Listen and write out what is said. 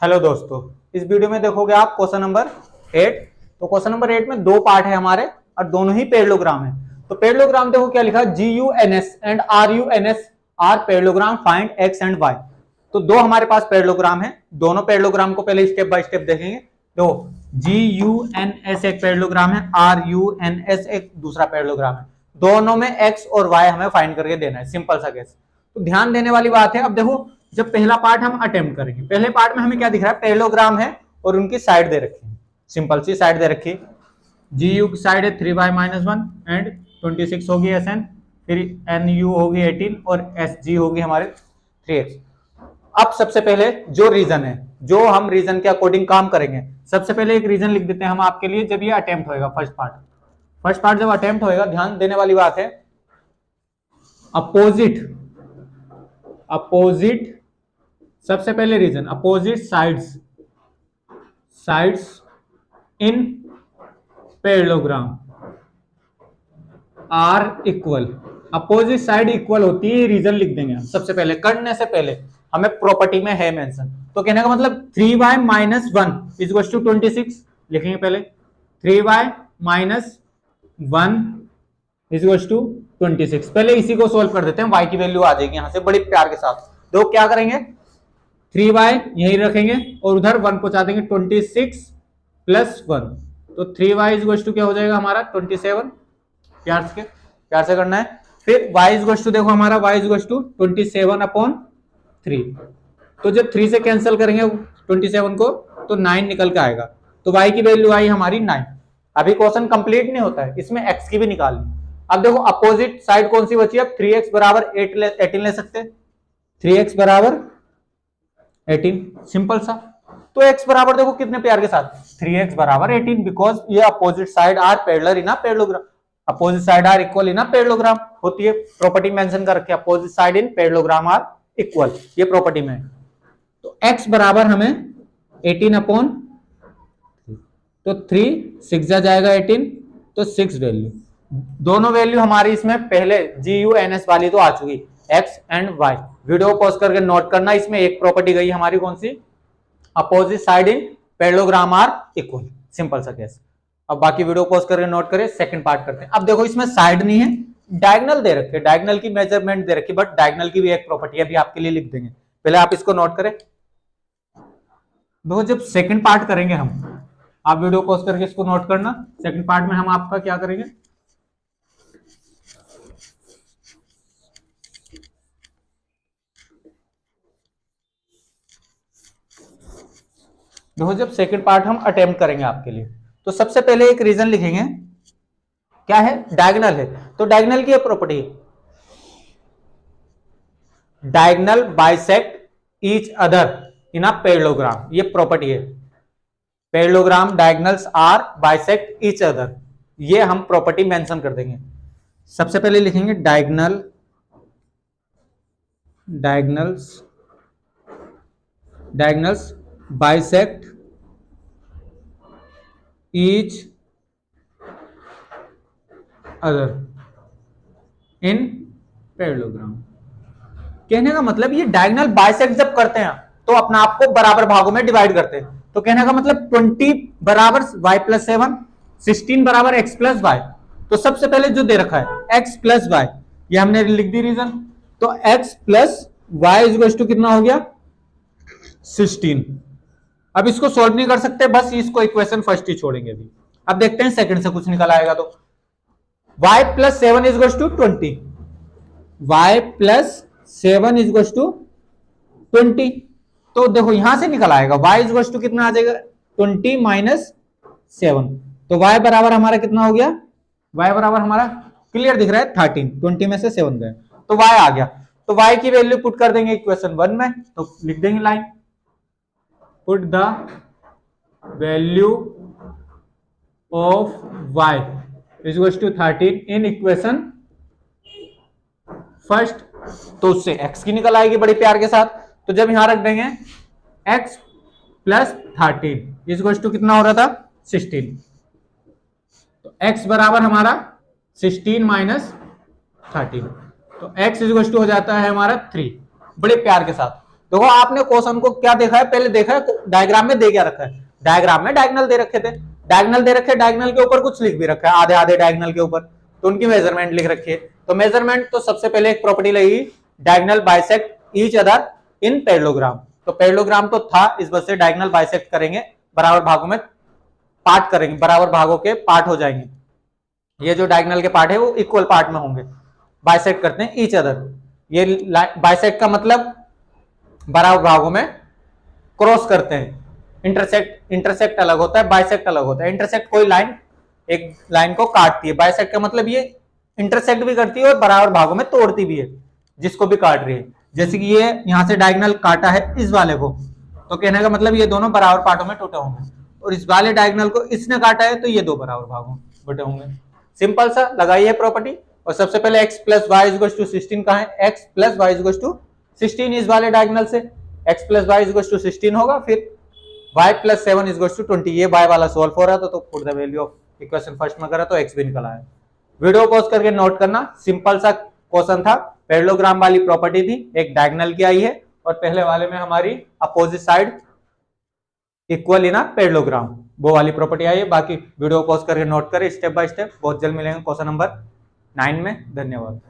Hello दोस्तों, इस video में देखोगे आप क्वेश्चन नंबर 8। तो क्वेश्चन नंबर 8 में दो पार्ट है हमारे और दोनों ही पैरेललोग्राम है। तो पैरेललोग्राम देखो क्या लिखा, GUNS and RUNS are parallelogram, find x and y. तो दो हमारे पास पैरेललोग्राम है, दोनों पैरेललोग्राम को पहले स्टेप बाय स्टेप देखेंगे। तो GUNS एक पैरेललोग्राम है, RUNS एक दूसरा पैरेललोग्राम है। दोनों में एक्स और वाई हमें फाइंड करके देना है, सिंपल सा केस। तो ध्यान देने वाली बात है। अब देखो, जब पहला पार्ट हम अटेम्प्ट करेंगे, पहले पार्ट में हमें क्या दिख रहा है, पैरेललोग्राम है और उनकी साइड दे रखी है, सिंपल सी साइड दे रखी है। GU की साइड है 3y - 1 एंड 26 होगी SN, फिर NU होगी 18 और SG होगी हमारे 3x। अब सबसे पहले जो रीजन है, जो हम रीजन के अकॉर्डिंग काम करेंगे, सबसे पहले एक रीजन लिख देते हैं हम आपके लिए। जब ये अटेम्प्ट होएगा फर्स्ट पार्ट जब अटेम्प्ट होएगा, ध्यान देने वाली बात है, अपोजिट सबसे पहले reason, opposite sides in parallelogram are equal. Opposite side equal होती है, रीजन लिख देंगे हम सबसे पहले। करने से पहले हमें प्रॉपर्टी में है मेंशन, तो कहने का मतलब 3y - 1 इज टू 26 लिखेंगे पहले। 3y - 1 is to 26। पहले इसी को सोल्व कर देते हैं, y की वैल्यू आ जाएगी यहां से बड़े प्यार के साथ। तो क्या करेंगे, 3y यही रखेंगे और उधर 1 पहुंचा देंगे, 26 + 1। तो 3y इज टू क्या हो जाएगा हमारा 27। प्यार से करना है। फिर y इज टू देखो हमारा y इज टू 27/3। तो जब 3 से कैंसिल करेंगे 27 को तो 9 निकल के आएगा। तो y की वैल्यू आई हमारी 9। अभी क्वेश्चन कंप्लीट नहीं होता है, इसमें x की भी निकालनी। अब देखो अपोजिट साइड कौन सी बची है, 3x बराबर 18 ले सकते हैं। 3x बराबर 18, सिंपल सा। तो x बराबर देखो कितने प्यार के साथ 3x बराबर 18, बिकॉज ये opposite side are parallel in a parallelogram. Opposite side are equal in a parallelogram होती है, प्रॉपर्टी मेंशन कर रखी है, opposite side in parallelogram are equal, ये प्रॉपर्टी में। तो x बराबर हमें 18/, तो 3 6 जा जाएगा 18, तो 6 वैल्यू। दोनों वैल्यू हमारी इसमें पहले GUNS वाली तो आ चुकी, x and y। Video pause करके नोट करना, इसमें एक प्रॉपर्टी गई हमारी कौन सी, opposite side in parallelogram are equal, simple सा केस। अब बाकी वीडियो पॉज करके नोट करें, सेकंड पार्ट करते हैं। अब देखो इसमें साइड नहीं है, डायगोनल दे रखे, डायगोनल की मेजरमेंट दे रखी, बट डायगोनल की भी एक प्रॉपर्टी है, अभी आपके लिए लिख देंगे। पहले आप इसको नोट करें। देखो जब सेकंड पार्ट करेंगे हम, आप वीडियो पॉज करके इसको नोट करना। सेकंड पार्ट में हम आपका क्या करेंगे, देखो जब सेकंड पार्ट हम अटेम्प्ट करेंगे आपके लिए, तो सबसे पहले एक रीजन लिखेंगे, क्या है, डायगोनल है। तो डायगोनल की property, diagonal bisect each other in a parallelogram, ये प्रॉपर्टी है। Parallelogram diagonals are bisect each other, ये हम प्रॉपर्टी मेंशन कर देंगे। सबसे पहले लिखेंगे diagonals bisect each other in parallelogram. कहने का मतलब ये डायगोनल बाइसेक्ट जब करते हैं तो अपने आप को बराबर भागों में डिवाइड करते हैं। तो कहने का मतलब 20 बराबर y + 7, 16 बराबर x + y। तो सबसे पहले जो दे रखा है x + y, ये हमने लिख दी रीजन। तो x + y इज टू कितना हो गया 16। अब इसको सोल्व नहीं कर सकते, बस इसको इक्वेशन फर्स्ट ही छोड़ेंगे अभी। अब देखते हैं सेकंड से कुछ निकल आएगा। तो y + 7 is to 20, y + 7 is to 20। तो देखो यहां से निकल आएगा y इज टू कितना आ जाएगा 20 - 7। तो y बराबर हमारा कितना हो गया, y बराबर हमारा क्लियर दिख रहा है 13, 20 में से 7 गए तो y आ गया। तो y की वैल्यू पुट कर देंगे इक्वेशन 1 में, तो लिख देंगे line, put the value of y is to 13 in equation first. तो उससे x की निकल आएगी बड़े प्यार के साथ। तो जब यहां रख देंगे x + 13 इज टू कितना हो रहा था 16। तो x बराबर हमारा 16 - 13, तो x इज टू हो जाता है हमारा 3, बड़े प्यार के साथ। देखो आपने क्वेश्चन को क्या देखा है, पहले देखा है डायग्राम में दे क्या रखा है, डायग्राम में डायगोनल दे रखे थे, डायगोनल दे रखे, डायगोनल के ऊपर कुछ लिख भी रखा है, आधे आधे डायगोनल के ऊपर, तो उनकी मेजरमेंट लिख रखी है। तो मेजरमेंट तो सबसे पहले एक प्रॉपर्टी लगेगी, diagonal bisect each other in parallelogram. तो पैरेललोग्राम तो था, इस वजह से डायगोनल बाइसेक्ट करेंगे, बराबर भागों में पार्ट करेंगे, बराबर भागों के पार्ट हो जाएंगे, ये जो डायगोनल के पार्ट है वो इक्वल पार्ट में होंगे, बाइसेक्ट करते हैं ईच अदर। ये बाइसेक्ट का मतलब बराबर भागों में क्रॉस करते हैं, इंटरसेक्ट अलग होता है, बाइसेक्ट अलग होता है। इंटरसेक्ट कोई लाइन एक लाइन को काटती है, बाइसेक्ट का मतलब ये इंटरसेक्ट भी करती है और बराबर भागों में तोड़ती भी है जिसको भी काट रही है। जैसे कि ये यहां से डायगोनल काटा है इस वाले को, तो कहने का मतलब ये दोनों बराबर पार्टों में टूटे होंगे, और इस वाले डायगोनल को इसने काटा है तो ये दो बराबर भागों में बटे होंगे। सिंपल सा लगाइए प्रॉपर्टी। और सबसे पहले x plus y is to 16 कहां है, x plus y is to 16 इस वाले डायगोनल से, x plus y is to 16 होगा, फिर y प्लस 7 इज टू 20, ये y वाला सॉल्व हो रहा था तो put the value of equation first में करा तो x भी निकल आया। वीडियो पॉज करके नोट करना, सिंपल सा क्वेश्चन था, पैरेललोग्राम वाली प्रॉपर्टी थी, एक डायगोनल की आई है और पहले वाले में हमारी opposite side equal in a parallelogram, वो वाली प्रॉपर्टी आई है। बाकी वीडियो पॉज करके नोट करें स्टेप बाय स्टेप। बहुत जल्द मिलेंगे क्वेश्चन नंबर 9 में। धन्यवाद।